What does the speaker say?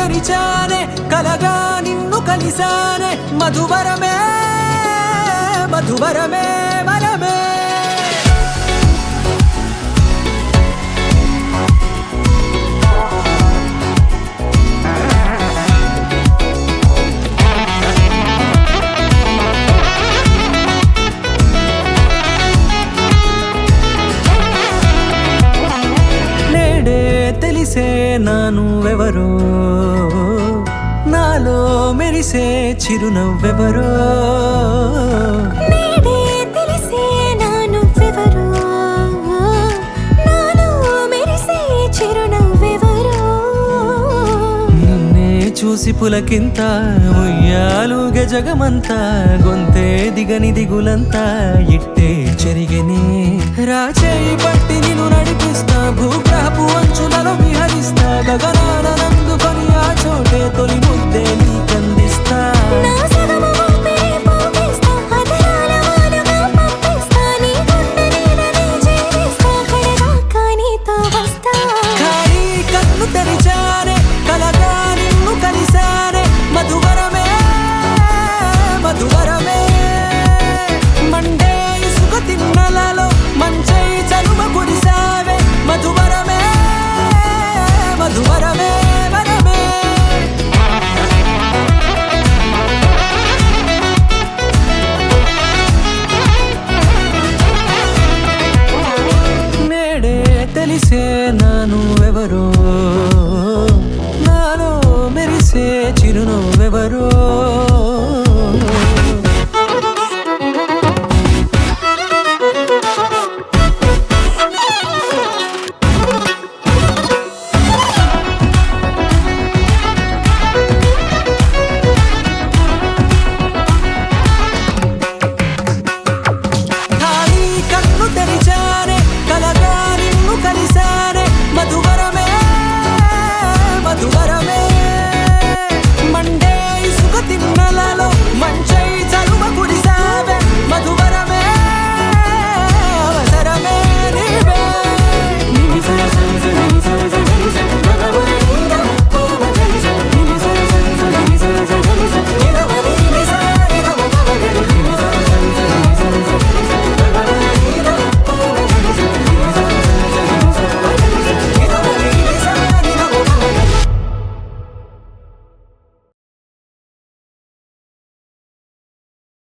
మరిచానే కలగా నిన్ను కలిసానే మధువరమే మధువరమే వరమే తెలిసే నానువెవరో నాలో మెరిసే చిరునవ్వెవరో నేడే తెలిసే నానువెవరో నాలో మెరిసే చిరునవ్వెవరో నిన్నే చూసి పులకింత ఉయ్యాలుగే జగమంతా గొంతే దిగని దిగులంతా ఇట్టే చెరిగెనే రాచేయి పట్టి నిన్ను నడిపిస్తా భూగ్రహపు అంచులలో విహరిస్తా గగనానందుకొని ఆ చోటే తొలి ముద్దే నీకందిస్తా నా